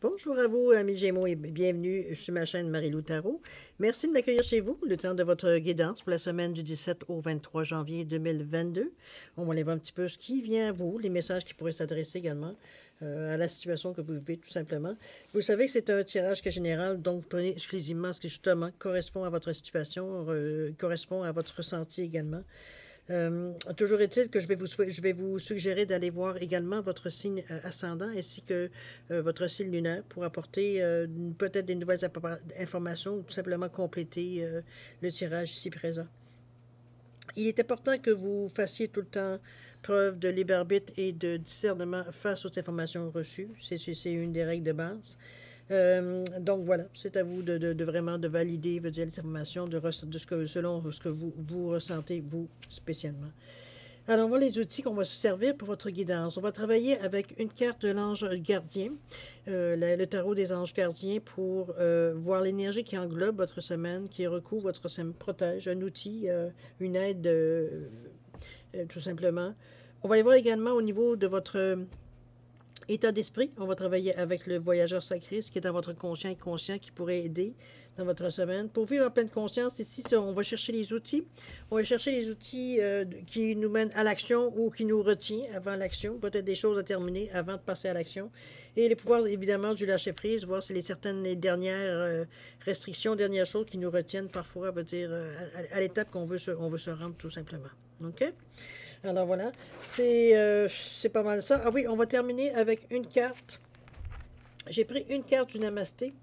Bonjour à vous, amis Gémeaux, et bienvenue sur ma chaîne Marie-Lou Tarot. Merci de m'accueillir chez vous, le temps de votre guidance pour la semaine du 17 au 23 janvier 2022. On va aller voir un petit peu ce qui vient à vous, les messages qui pourraient s'adresser également à la situation que vous vivez tout simplement. Vous savez que c'est un tirage qui est général, donc prenez exclusivement ce qui justement correspond à votre situation, correspond à votre ressenti également. Toujours est-il que je vais vous suggérer d'aller voir également votre signe ascendant ainsi que votre signe lunaire pour apporter peut-être des nouvelles informations ou tout simplement compléter le tirage ici présent. Il est important que vous fassiez tout le temps preuve de libre arbitre et de discernement face aux informations reçues. C'est une des règles de base. Donc voilà, c'est à vous de vraiment de valider dire, les informations selon ce que vous ressentez, vous, spécialement. Alors, on va les outils qu'on va se servir pour votre guidance. On va travailler avec une carte de l'ange gardien, le tarot des anges gardiens, pour voir l'énergie qui englobe votre semaine, qui recouvre votre semaine, protège, un outil, une aide, tout simplement. On va aller voir également au niveau de votre état d'esprit. On va travailler avec le voyageur sacré, ce qui est dans votre conscient et conscient qui pourrait aider dans votre semaine. Pour vivre en pleine conscience, ici, on va chercher les outils. On va chercher les outils qui nous mènent à l'action ou qui nous retient avant l'action. Peut-être des choses à terminer avant de passer à l'action. Et les pouvoirs, évidemment, du lâcher-prise, voir si les dernières restrictions, dernières choses qui nous retiennent parfois, veut dire à l'étape qu'on veut se rendre tout simplement. OK? Alors voilà, c'est pas mal ça. Ah oui, on va terminer avec une carte. J'ai pris une carte du Namasté,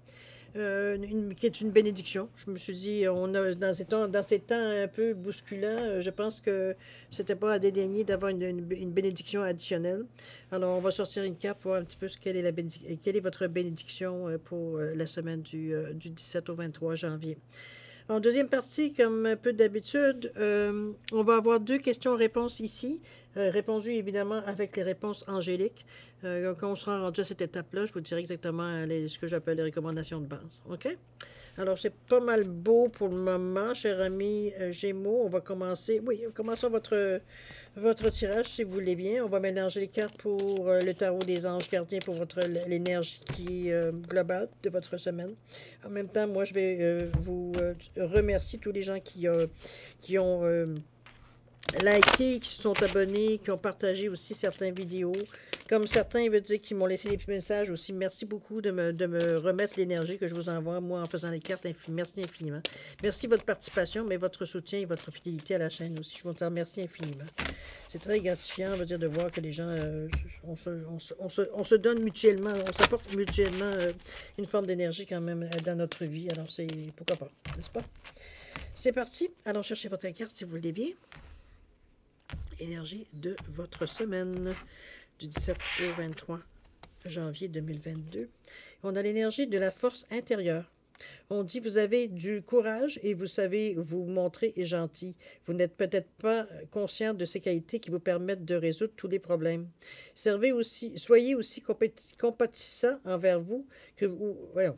qui est une bénédiction. Je me suis dit, dans ces temps un peu bousculants, je pense que c'était pas à dédaigner d'avoir une bénédiction additionnelle. Alors, on va sortir une carte pour voir un petit peu quelle est votre bénédiction pour la semaine du 17 au 23 janvier. En deuxième partie, comme un peu d'habitude, on va avoir deux questions-réponses ici, répondues évidemment avec les réponses angéliques. Quand on sera rendu à cette étape-là, je vous dirai exactement ce que j'appelle les recommandations de base. OK? Alors, c'est pas mal beau pour le moment, cher ami Gémeaux. On va commencer. Oui, commençons votre tirage, si vous voulez bien. On va mélanger les cartes pour le tarot des anges gardiens pour l'énergie globale de votre semaine. En même temps, moi, je vais vous remercier tous les gens qui ont liké, qui se sont abonnés, qui ont partagé aussi certaines vidéos. Comme certains, veut dire qui m'ont laissé des petits messages aussi. Merci beaucoup de me remettre l'énergie que je vous envoie, moi, en faisant les cartes. Merci infiniment. Merci de votre participation, mais votre soutien et votre fidélité à la chaîne aussi. Je vous en remercie infiniment. C'est très gratifiant, veut dire, de voir que les gens, on se donne mutuellement, on s'apporte mutuellement une forme d'énergie quand même dans notre vie. Alors, c'est pourquoi pas, n'est-ce pas? C'est parti. Allons chercher votre carte si vous voulez bien. Énergie de votre semaine du 17 au 23 janvier 2022. On a l'énergie de la force intérieure. On dit vous avez du courage et vous savez vous montrer gentil. Vous n'êtes peut-être pas conscient de ces qualités qui vous permettent de résoudre tous les problèmes. Soyez aussi compatissant envers vous que vous. Voyons.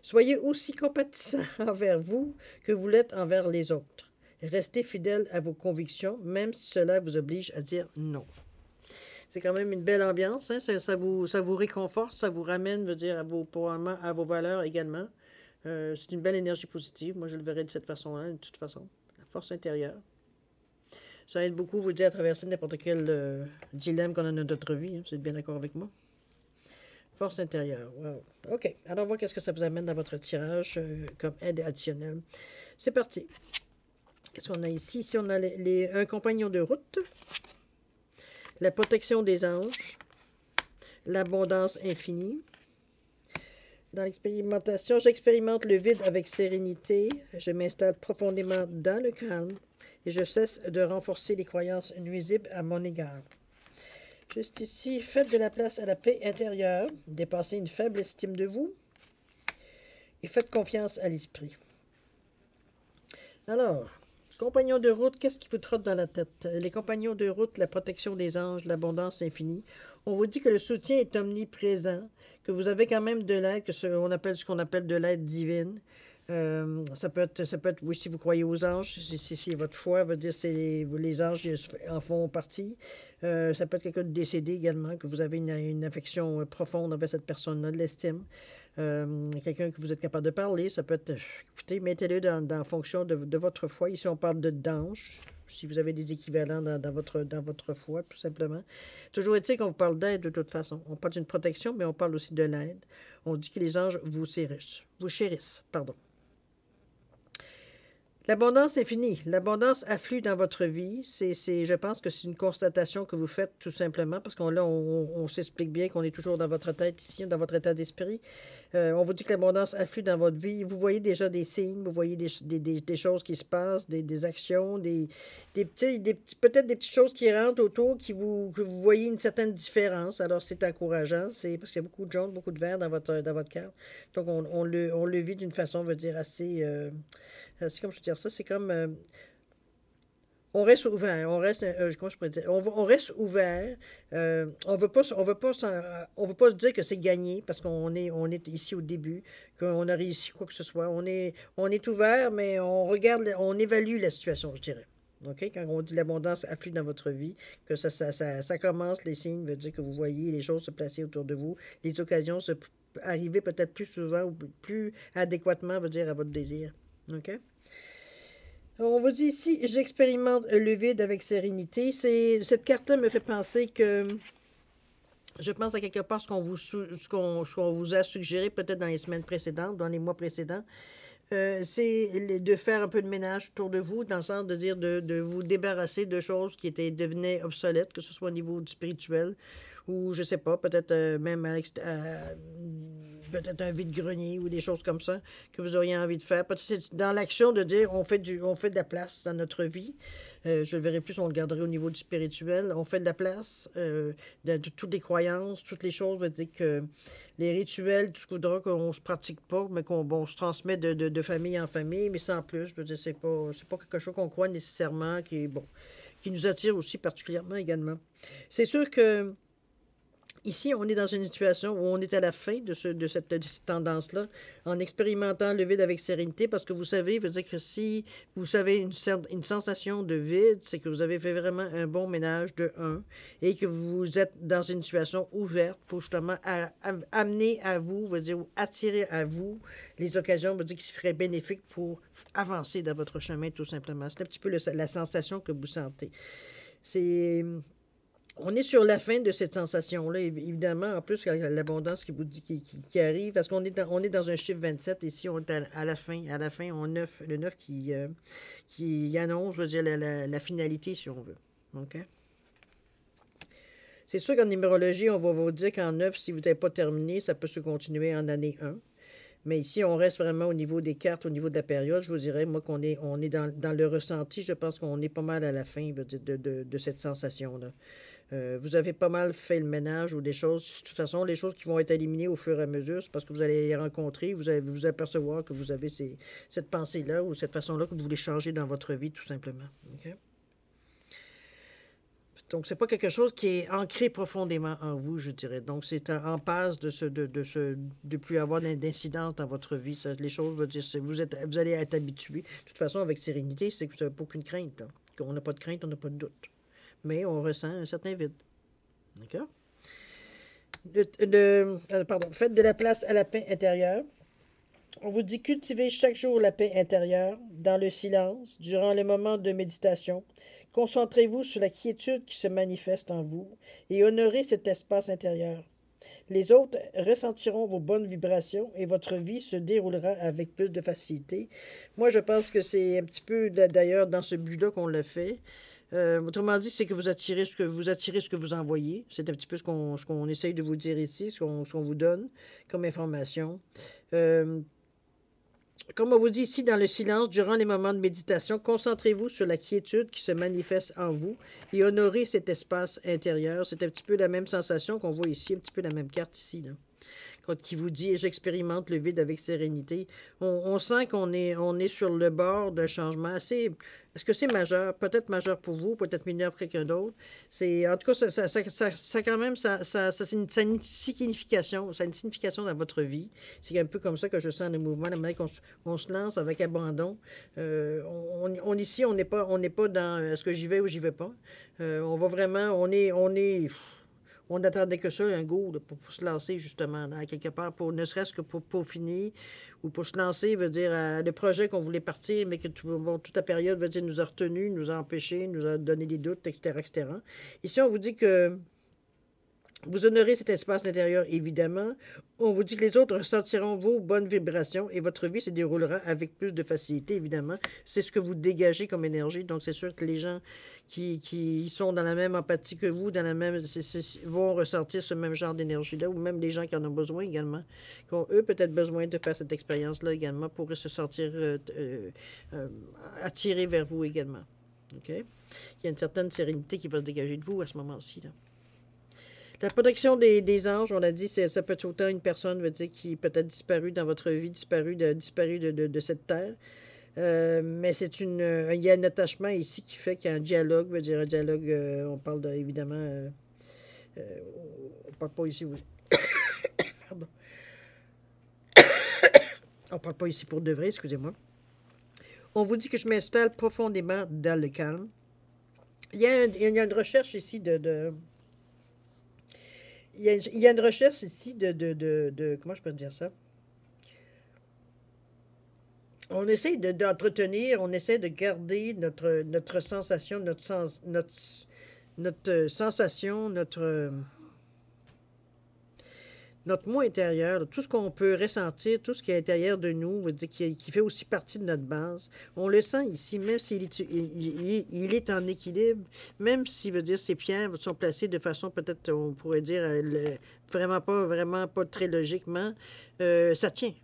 Soyez aussi compatissant envers vous que vous l'êtes envers les autres. Restez fidèle à vos convictions, même si cela vous oblige à dire non. C'est quand même une belle ambiance, hein? Ça vous réconforte, ça vous ramène, veut dire, probablement à vos valeurs également. C'est une belle énergie positive. Moi, je le verrai de cette façon-là, de toute façon. La force intérieure. Ça aide beaucoup, vous dire, à traverser n'importe quel dilemme qu'on a dans notre vie. Hein? Vous êtes bien d'accord avec moi? Force intérieure. Wow. OK. Alors, on voit qu'est-ce que ça vous amène dans votre tirage comme aide additionnelle. C'est parti. Qu'est-ce qu'on a ici? Ici, on a un compagnon de route. La protection des anges, l'abondance infinie. Dans l'expérimentation, j'expérimente le vide avec sérénité, je m'installe profondément dans le calme et je cesse de renforcer les croyances nuisibles à mon égard. Juste ici, faites de la place à la paix intérieure, dépassez une faible estime de vous et faites confiance à l'esprit. Alors, compagnons de route, qu'est-ce qui vous trotte dans la tête? Les compagnons de route, la protection des anges, l'abondance infinie. On vous dit que le soutien est omniprésent, que vous avez quand même de l'aide, ce qu'on appelle de l'aide divine. Ça peut être, oui, si vous croyez aux anges, si votre foi veut dire c'est les anges en font partie. Ça peut être quelqu'un de décédé également, que vous avez une affection profonde envers cette personne-là, de l'estime. Quelqu'un que vous êtes capable de parler, ça peut être, écoutez, mettez-le dans fonction de votre foi. Ici, on parle d'ange, si vous avez des équivalents dans votre foi, tout simplement. Toujours est-il qu'on vous parle d'aide de toute façon. On parle d'une protection, mais on parle aussi de l'aide. On dit que les anges vous chérissent, pardon. L'abondance est finie. L'abondance afflue dans votre vie. Je pense que c'est une constatation que vous faites tout simplement parce qu'on s'explique bien qu'on est toujours dans votre tête ici, dans votre état d'esprit. On vous dit que l'abondance afflue dans votre vie. Vous voyez déjà des signes, vous voyez des choses qui se passent, des actions, peut-être des petites choses qui rentrent autour que vous voyez une certaine différence. Alors, c'est encourageant. C'est parce qu'il y a beaucoup de jaune, beaucoup de vert dans votre carte. Donc, on le vit d'une façon, on va dire, assez... c'est comme je veux dire ça, c'est comme on reste ouvert, comment je pourrais dire, on reste ouvert, on veut pas, on veut pas se dire que c'est gagné parce on est ici au début, qu'on a réussi quoi que ce soit. On est ouvert, mais on regarde, on évalue la situation, je dirais. OK? Quand on dit l'abondance afflue dans votre vie, que ça commence, les signes veut dire que vous voyez les choses se placer autour de vous, les occasions arriver peut-être plus souvent ou plus adéquatement, veut dire à votre désir. OK? On vous dit ici, j'expérimente le vide avec sérénité. Cette carte-là me fait penser que, je pense à quelque part ce qu'on vous a suggéré peut-être dans les semaines précédentes, dans les mois précédents, c'est de faire un peu de ménage autour de vous, dans le sens de dire de vous débarrasser de choses qui devenaient obsolètes, que ce soit au niveau du spirituel ou, je sais pas, peut-être même peut-être un vide-grenier ou des choses comme ça que vous auriez envie de faire. Peut-être c'est dans l'action de dire on fait de la place dans notre vie. Je le verrai plus, on le garderait au niveau du spirituel. On fait de la place de toutes les croyances, toutes les choses. Veut dire que les rituels, tout ce qu'on ne se pratique pas, mais qu'on se transmet de famille en famille, mais sans plus. Je veux dire, c'est pas quelque chose qu'on croit nécessairement, qui nous attire aussi particulièrement également. C'est sûr que ici, on est dans une situation où on est à la fin de cette tendance-là, en expérimentant le vide avec sérénité, parce que vous savez, veut dire que si vous avez une sensation de vide, c'est que vous avez fait vraiment un bon ménage de un, et que vous êtes dans une situation ouverte pour justement amener à vous, veut dire, attirer à vous les occasions, veut dire, qui seraient bénéfiques pour avancer dans votre chemin, tout simplement. C'est un petit peu la sensation que vous sentez. On est sur la fin de cette sensation-là, évidemment, en plus, l'abondance qui vous dit qui arrive, parce qu'on est dans un chiffre 27, ici, on est à la fin, le 9 qui annonce, je veux dire, la finalité, si on veut. OK? C'est sûr qu'en numérologie, on va vous dire qu'en 9, si vous n'avez pas terminé, ça peut se continuer en année 1. Mais ici, on reste vraiment au niveau des cartes, au niveau de la période. Je vous dirais, moi, on est dans le ressenti. Je pense qu'on est pas mal à la fin de cette sensation-là. Vous avez pas mal fait le ménage ou des choses. De toute façon, les choses qui vont être éliminées au fur et à mesure, c'est parce que vous allez les rencontrer, vous allez vous apercevoir que vous avez cette pensée-là ou cette façon-là que vous voulez changer dans votre vie, tout simplement. Okay? Donc, c'est pas quelque chose qui est ancré profondément en vous, je dirais. Donc, c'est en passe de plus avoir d'incidence dans votre vie. Ça, les choses, vous allez être habitué. De toute façon, avec sérénité, c'est que vous n'avez pas aucune crainte. Hein. Quand on n'a pas de crainte, on n'a pas de doute. Mais on ressent un certain vide. D'accord? Faites de la place à la paix intérieure. On vous dit cultivez chaque jour la paix intérieure, dans le silence, durant les moments de méditation. Concentrez-vous sur la quiétude qui se manifeste en vous et honorez cet espace intérieur. Les autres ressentiront vos bonnes vibrations et votre vie se déroulera avec plus de facilité. Moi, je pense que c'est un petit peu d'ailleurs dans ce but-là qu'on le fait. Autrement dit, c'est que vous attirez ce que vous envoyez. C'est un petit peu ce qu'on essaye de vous dire ici, ce qu'on vous donne comme information. Comme on vous dit ici, dans le silence, durant les moments de méditation, concentrez-vous sur la quiétude qui se manifeste en vous et honorez cet espace intérieur. C'est un petit peu la même sensation qu'on voit ici, un petit peu la même carte ici, là. Qui vous dit j'expérimente le vide avec sérénité. On sent on est sur le bord d'un changement assez. Est-ce que c'est majeur? Peut-être majeur pour vous, peut-être mineur pour quelqu'un d'autre. En tout cas, ça quand même, ça a une signification. Ça a une signification dans votre vie. C'est un peu comme ça que je sens le mouvement, la manière qu'on se lance avec abandon. Ici, on n'est pas dans est-ce que j'y vais ou j'y vais pas. On va vraiment, on n'attendait que ça, un goût pour se lancer, justement, là, quelque part, ne serait-ce que pour peaufiner ou pour se lancer, veut dire, le projet qu'on voulait partir, mais que toute la période, veut dire, nous a retenus, nous a empêchés, nous a donné des doutes, etc., etc. Ici, on vous dit que vous honorez cet espace intérieur, évidemment. On vous dit que les autres ressentiront vos bonnes vibrations et votre vie se déroulera avec plus de facilité, évidemment. C'est ce que vous dégagez comme énergie. Donc, c'est sûr que les gens qui sont dans la même empathie que vous, dans la même, vont ressentir ce même genre d'énergie-là, ou même les gens qui en ont besoin également, qui ont, eux, peut-être besoin de faire cette expérience-là également pour se sentir attirés vers vous également. OK? Il y a une certaine sérénité qui va se dégager de vous à ce moment-ci, là. La protection des anges, on l'a dit, ça peut être autant une personne, veut dire, qui peut être disparue dans votre vie, disparue de cette terre. Mais il y a un attachement ici qui fait qu'il y a un dialogue, veut dire un dialogue, on parle évidemment, on parle pas ici, oui. Pardon. On parle pas ici pour de vrai, excusez-moi. On vous dit que je m'installe profondément dans le calme. Il y a une recherche ici il y a une recherche ici comment je peux dire ça? On essaie d'entretenir, on essaie de garder notre sensation, notre sensation, notre moi intérieur, tout ce qu'on peut ressentir, tout ce qui est à l'intérieur de nous, qui fait aussi partie de notre base. On le sent ici, même s'il il est en équilibre, même si, veut dire, ces pierres sont placées de façon, peut-être, on pourrait dire, vraiment pas très logiquement, ça tient.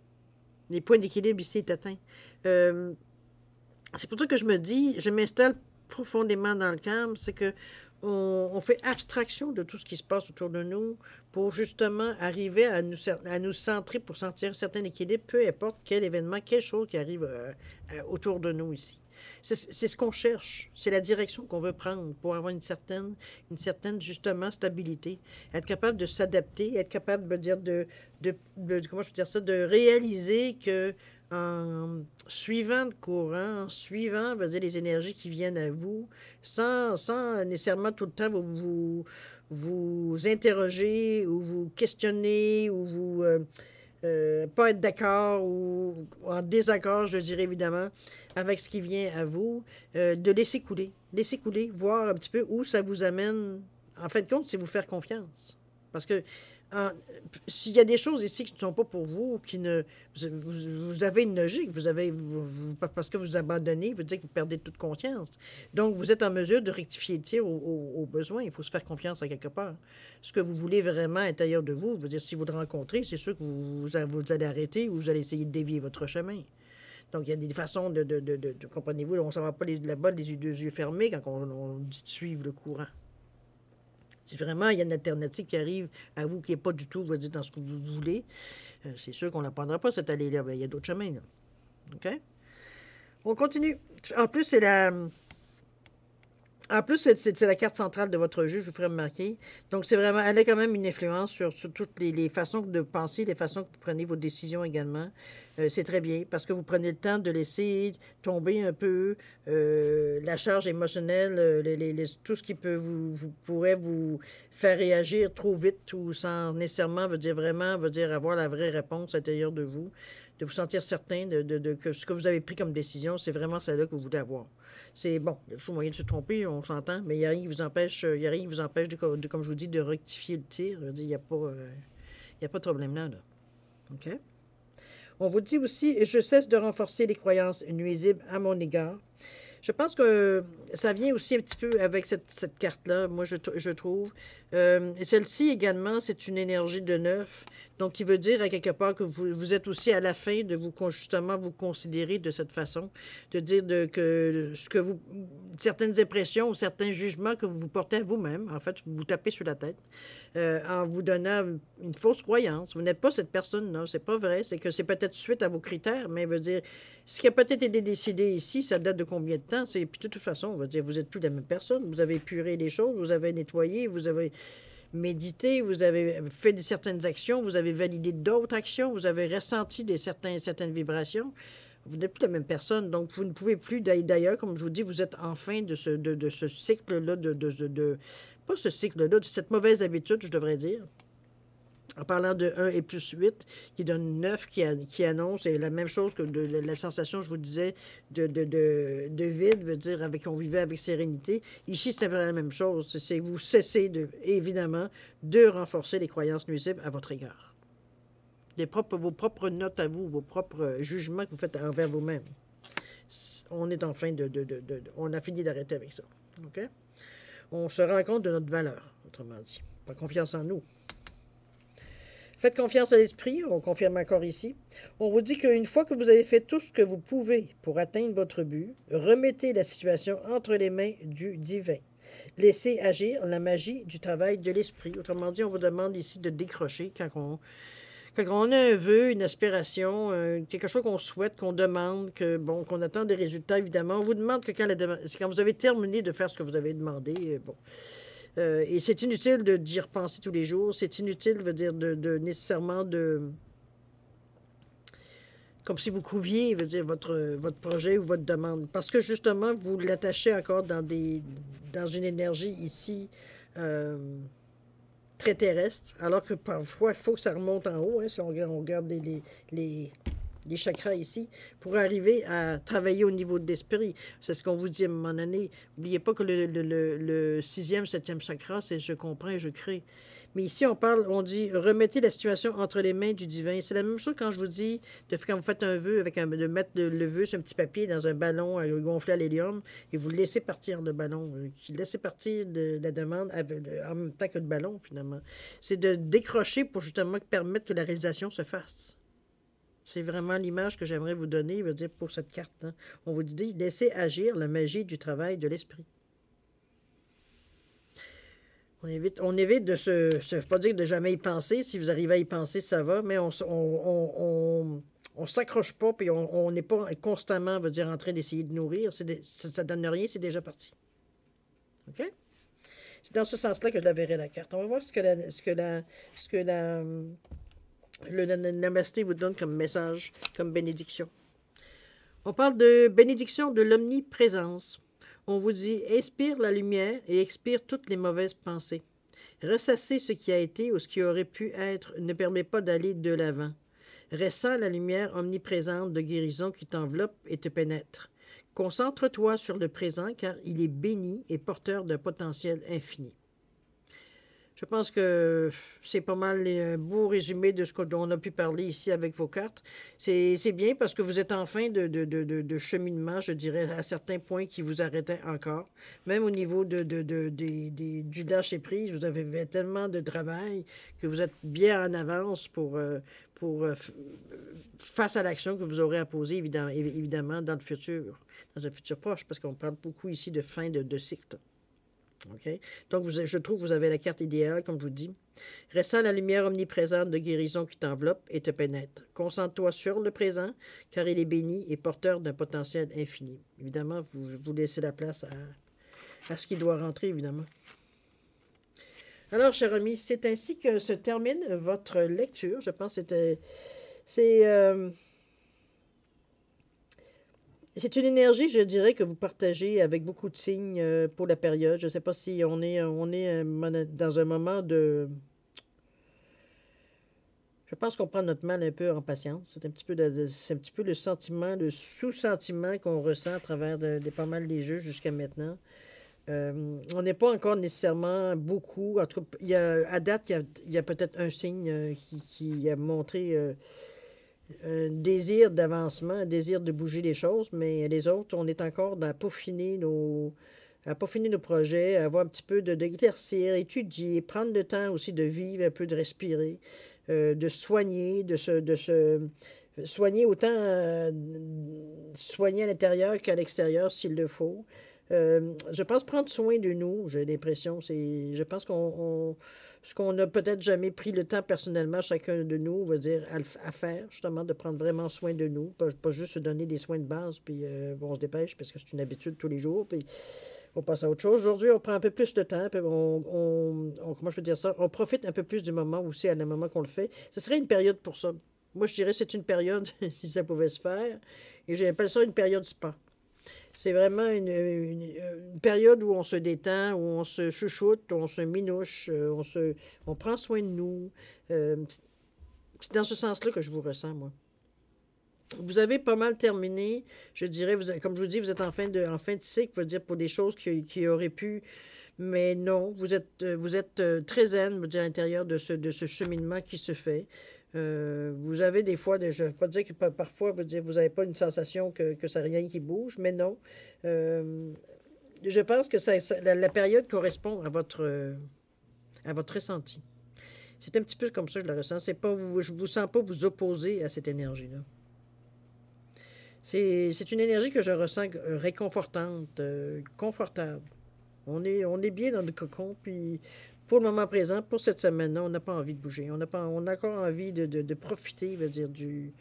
Les points d'équilibre ici est atteint. C'est pour ça que je me dis, je m'installe profondément dans le calme, c'est que on fait abstraction de tout ce qui se passe autour de nous pour justement arriver à nous centrer pour sentir un certain équilibre, peu importe quel événement, quelque chose qui arrive autour de nous ici. C'est ce qu'on cherche, c'est la direction qu'on veut prendre pour avoir une certaine justement, stabilité. Être capable de s'adapter, être capable comment je veux dire ça, de réaliser que en suivant le courant, en suivant, veut dire, les énergies qui viennent à vous, sans nécessairement tout le temps vous interroger ou vous questionner ou vous pas être d'accord ou en désaccord, je dirais évidemment, avec ce qui vient à vous, de laisser couler. Laisser couler, voir un petit peu où ça vous amène. En fin de compte, c'est vous faire confiance. Parce que s'il y a des choses ici qui ne sont pas pour vous, vous avez une logique, parce que vous abandonnez, vous dites que vous perdez toute confiance. Donc, vous êtes en mesure de rectifier le tir aux besoins. Il faut se faire confiance à quelque part. Ce que vous voulez vraiment à l'intérieur de vous, dire, si vous le rencontrez, c'est sûr que vous allez arrêter ou vous allez essayer de dévier votre chemin. Donc, il y a des façons comprenez-vous, on ne s'en va pas là-bas les yeux fermés quand on dit de suivre le courant. Si vraiment il y a une alternative qui arrive à vous qui n'est pas du tout, vous dites, dans ce que vous voulez, c'est sûr qu'on ne la prendra pas, cette allée-là. Il y a d'autres chemins, là. OK? On continue. En plus, c'est la carte centrale de votre jeu, je vous ferai remarquer. Donc, c'est vraiment, elle a quand même une influence sur toutes les façons de penser, les façons que vous prenez vos décisions également. C'est très bien parce que vous prenez le temps de laisser tomber un peu la charge émotionnelle, tout ce qui pourrait vous faire réagir trop vite ou sans nécessairement veut dire avoir la vraie réponse à l'intérieur de vous, de vous sentir certain que ce que vous avez pris comme décision, c'est vraiment celle-là que vous voulez avoir. C'est bon, il y a toujours moyen de se tromper, on s'entend, mais il n'y a rien qui vous empêche, comme je vous dis, de rectifier le tir. Il n'y a pas de problème là. OK? On vous dit aussi, je cesse de renforcer les croyances nuisibles à mon égard. Je pense que ça vient aussi un petit peu avec cette carte-là, moi je trouve. Celle-ci également, c'est une énergie de 9, donc qui veut dire à quelque part que vous êtes aussi à la fin de justement vous considérer de cette façon, de dire que certaines impressions ou certains jugements que vous portez à vous-même, en fait, vous tapez sur la tête, en vous donnant une fausse croyance. Vous n'êtes pas cette personne-là, c'est pas vrai. C'est que c'est peut-être suite à vos critères, mais veut dire, ce qui a peut-être été décidé ici, ça date de combien de temps? Puis de toute façon, on va dire, vous n'êtes plus la même personne. Vous avez épuré les choses, vous avez nettoyé, vous avez médité, vous avez fait certaines actions, vous avez validé d'autres actions, vous avez ressenti certaines vibrations. Vous n'êtes plus la même personne, donc vous ne pouvez plus, d'ailleurs, comme je vous dis, vous êtes en fin de ce cycle-là, pas ce cycle-là, de cette mauvaise habitude, je devrais dire. En parlant de 1 et plus 8, qui donne 9, qui annonce, et la même chose que la sensation, je vous disais, de vide, veut dire avec on vivait avec sérénité. Ici, c'est la même chose. C'est vous cessez, évidemment, de renforcer les croyances nuisibles à votre égard. Vos propres notes à vous, vos propres jugements que vous faites envers vous-même. On est en fin on a fini d'arrêter avec ça. OK? On se rend compte de notre valeur, autrement dit. Pas confiance en nous. Faites confiance à l'esprit, on confirme encore ici. On vous dit qu'une fois que vous avez fait tout ce que vous pouvez pour atteindre votre but, remettez la situation entre les mains du divin. Laissez agir la magie du travail de l'esprit. Autrement dit, on vous demande ici de décrocher quand on a un vœu, une aspiration, quelque chose qu'on souhaite, qu'on demande, qu'on attend des résultats, évidemment. On vous demande que quand vous avez terminé de faire ce que vous avez demandé, et c'est inutile d'y repenser tous les jours. C'est inutile, veut dire, nécessairement comme si vous couviez, veut dire, votre projet ou votre demande. Parce que, justement, vous l'attachez encore dans une énergie ici très terrestre, alors que parfois, il faut que ça remonte en haut, si on regarde les chakras ici, pour arriver à travailler au niveau de l'esprit. C'est ce qu'on vous dit à un moment donné. N'oubliez pas que le 6e, 7e chakra, c'est je comprends et je crée. Mais ici, on dit remettez la situation entre les mains du divin. C'est la même chose quand je vous dis, quand vous faites un vœu, de mettre le vœu sur un petit papier dans un ballon gonflé à l'hélium, et vous laissez partir le ballon. Laissez partir de la demande en même temps que le ballon, finalement. C'est de décrocher pour justement permettre que la réalisation se fasse. C'est vraiment l'image que j'aimerais vous donner, veut dire, pour cette carte. Hein. On vous dit, laissez agir la magie du travail de l'esprit. On évite de pas dire de jamais y penser. Si vous arrivez à y penser, ça va, mais on s'accroche pas, puis on n'est pas constamment, veut dire, en train d'essayer de nourrir. Ça ne donne rien, c'est déjà parti. OK? C'est dans ce sens-là que je la verrai, la carte. On va voir ce que le Namasté vous donne comme message, comme bénédiction. On parle de bénédiction de l'omniprésence. On vous dit, inspire la lumière et expire toutes les mauvaises pensées. Ressasser ce qui a été ou ce qui aurait pu être ne permet pas d'aller de l'avant. Ressens la lumière omniprésente de guérison qui t'enveloppe et te pénètre. Concentre-toi sur le présent car il est béni et porteur d'un potentiel infini. Je pense que c'est pas mal un beau résumé de ce qu'on a pu parler ici avec vos cartes. C'est bien parce que vous êtes en fin de cheminement, je dirais, à certains points qui vous arrêtaient encore. Même au niveau du lâcher-prise, vous avez tellement de travail que vous êtes bien en avance face à l'action que vous aurez à poser, évidemment, dans un futur proche, parce qu'on parle beaucoup ici de fin de cycle. Okay? Donc, je trouve que vous avez la carte idéale, comme je vous dis. Ressens la lumière omniprésente de guérison qui t'enveloppe et te pénètre. Concentre-toi sur le présent, car il est béni et porteur d'un potentiel infini. Évidemment, vous laissez la place à ce qui doit rentrer, évidemment. Alors, chers amis, c'est ainsi que se termine votre lecture. Je pense que c'est une énergie, je dirais, que vous partagez avec beaucoup de signes pour la période. Je ne sais pas si on est dans un moment de... Je pense qu'on prend notre mal un peu en patience. C'est un petit peu le sentiment, le sous-sentiment qu'on ressent à travers pas mal des jeux jusqu'à maintenant. On n'est pas encore nécessairement beaucoup. En tout cas, à date, il y a peut-être un signe qui a montré... un désir d'avancement, un désir de bouger les choses, mais les autres, on est encore à peaufiner nos projets, à avoir un petit peu d'éclaircir, étudier, prendre le temps aussi de vivre, un peu de respirer, de soigner, de se soigner autant soigner à l'intérieur qu'à l'extérieur s'il le faut. Je pense prendre soin de nous, j'ai l'impression. Je pense ce qu'on n'a peut-être jamais pris le temps personnellement, chacun de nous, on va dire, à faire, justement, de prendre vraiment soin de nous, pas juste se donner des soins de base, puis bon, on se dépêche parce que c'est une habitude tous les jours, puis on passe à autre chose. Aujourd'hui, on prend un peu plus de temps, puis comment je peux dire ça? On profite un peu plus du moment aussi, à le moment qu'on le fait. Ce serait une période pour ça. Moi, je dirais que c'est une période, si ça pouvait se faire, et j'appelle ça une période spa. C'est vraiment une période où on se détend, où on se chouchoute, où on se minouche, on prend soin de nous. C'est dans ce sens-là que je vous ressens, moi. Vous avez pas mal terminé, je dirais, comme je vous dis, vous êtes en fin de cycle, je veux dire, pour des choses qui auraient pu, mais non, vous êtes très zen, je veux dire, à l'intérieur de ce cheminement qui se fait. Vous avez des fois, je ne veux pas dire que parfois, vous n'avez pas une sensation que ça rien qui bouge, mais non. Euh, je pense que la période correspond à votre ressenti. C'est un petit peu comme ça que je le ressens. Je ne vous sens pas vous opposer à cette énergie-là. C'est une énergie que je ressens réconfortante, confortable. On est bien dans le cocon, puis pour le moment présent, pour cette semaine-là, on n'a pas envie de bouger. On a encore envie de profiter, veut dire, du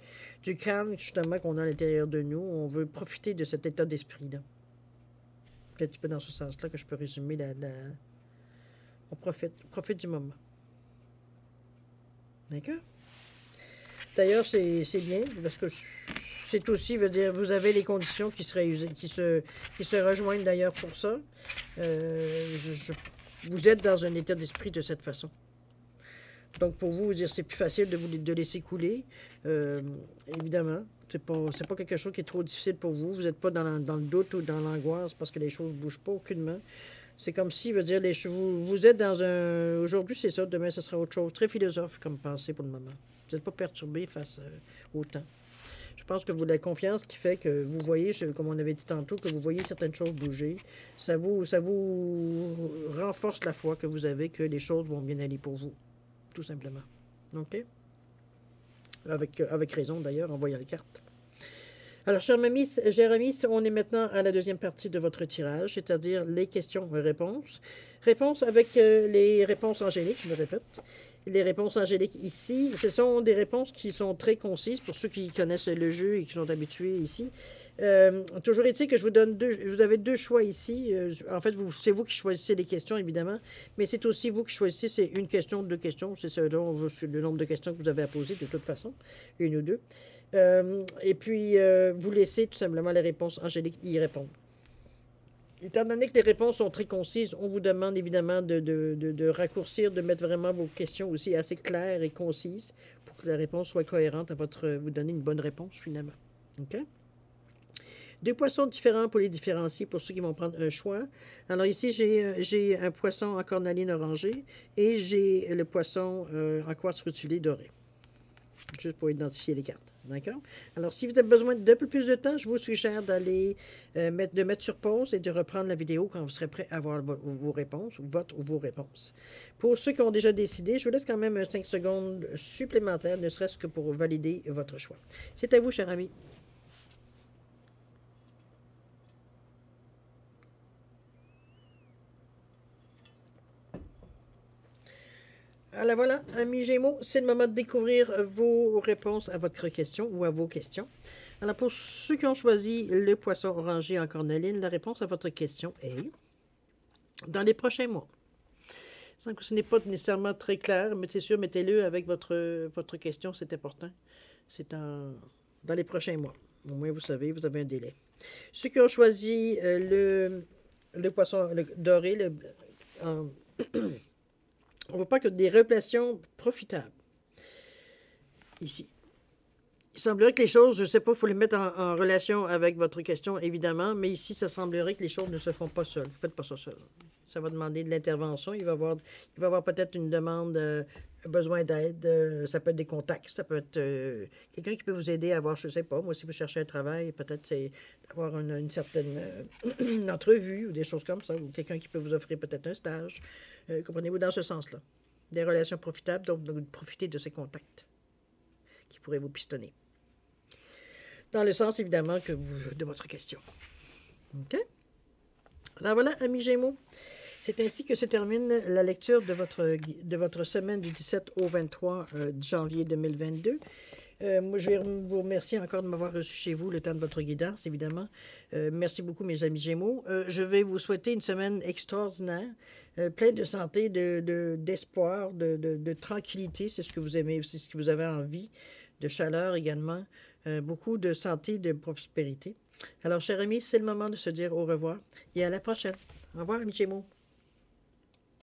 calme, justement, qu'on a à l'intérieur de nous. On veut profiter de cet état d'esprit-là. Peut-être un petit peu dans ce sens-là que je peux résumer on profite du moment. D'accord? D'ailleurs, c'est bien, parce que c'est aussi, veut dire, vous avez les conditions qui se rejoignent d'ailleurs pour ça. Vous êtes dans un état d'esprit de cette façon. Donc, pour vous, dire c'est plus facile de laisser couler. Évidemment, c'est pas quelque chose qui est trop difficile pour vous. Vous n'êtes pas dans le doute ou dans l'angoisse parce que les choses ne bougent pas aucunement. C'est comme si, veut dire, vous êtes dans un... Aujourd'hui, c'est ça, demain, ce sera autre chose. Très philosophe comme pensée pour le moment. Vous n'êtes pas perturbé face au temps. Je pense que vous avez la confiance qui fait que vous voyez, comme on avait dit tantôt, que vous voyez certaines choses bouger. Ça vous renforce la foi que vous avez que les choses vont bien aller pour vous. Tout simplement. OK? Avec raison, d'ailleurs, en voyant les cartes. Alors, cher Jérémy, on est maintenant à la deuxième partie de votre tirage, c'est-à-dire les questions-réponses. Réponses avec les réponses angéliques, je me répète. Les réponses angéliques ici, ce sont des réponses qui sont très concises pour ceux qui connaissent le jeu et qui sont habitués ici. Toujours est-il que vous avez deux choix ici. En fait, c'est vous qui choisissez les questions, évidemment, mais c'est aussi vous qui choisissez, c'est une question, deux questions, c'est le nombre de questions que vous avez à poser de toute façon, une ou deux. Et puis, vous laissez tout simplement les réponses angéliques y répondre. Étant donné que les réponses sont très concises, on vous demande évidemment de raccourcir, de mettre vraiment vos questions aussi assez claires et concises pour que la réponse soit cohérente vous donner une bonne réponse finalement. OK? Deux poissons différents pour les différencier pour ceux qui vont prendre un choix. Alors ici, j'ai un poisson en cornaline orangée et j'ai le poisson en quartz rutulé doré. Juste pour identifier les cartes. D'accord? Alors, si vous avez besoin d'un peu plus de temps, je vous suggère mettre sur pause et de reprendre la vidéo quand vous serez prêt à avoir vos réponses, ou vos réponses. Pour ceux qui ont déjà décidé, je vous laisse quand même 5 secondes supplémentaires, ne serait-ce que pour valider votre choix. C'est à vous, cher ami. Alors voilà, amis Gémeaux, c'est le moment de découvrir vos réponses à votre question ou à vos questions. Alors pour ceux qui ont choisi le poisson orangé en cornaline, la réponse à votre question est dans les prochains mois. Sans que ce n'est pas nécessairement très clair, mais c'est sûr, mettez-le avec votre question, c'est important. C'est dans les prochains mois. Au moins, vous savez, vous avez un délai. Ceux qui ont choisi le poisson doré, on ne voit pas que des relations profitables. Ici. Il semblerait que les choses, je ne sais pas, il faut les mettre en relation avec votre question, évidemment, mais ici, ça semblerait que les choses ne se font pas seules. Vous ne faites pas ça seul. Ça va demander de l'intervention. Il va y avoir peut-être une demande, besoin d'aide. Ça peut être des contacts. Ça peut être quelqu'un qui peut vous aider à avoir, je ne sais pas, moi, si vous cherchez un travail, peut-être c'est d'avoir une certaine entrevue ou des choses comme ça, ou quelqu'un qui peut vous offrir peut-être un stage. Comprenez-vous, dans ce sens-là. Des relations profitables, donc profitez de ces contacts qui pourraient vous pistonner. Dans le sens, évidemment, de votre question. OK? Alors voilà, amis Gémeaux, c'est ainsi que se termine la lecture de votre semaine du 17 au 23 janvier 2022. Moi, je vais vous remercier encore de m'avoir reçu chez vous le temps de votre guidance, évidemment. Merci beaucoup, mes amis Gémeaux. Je vais vous souhaiter une semaine extraordinaire, pleine de santé, d'espoir, de tranquillité. C'est ce que vous aimez, c'est ce que vous avez envie, de chaleur également, beaucoup de santé, de prospérité. Alors, chers amis, c'est le moment de se dire au revoir et à la prochaine. Au revoir, amis Gémeaux.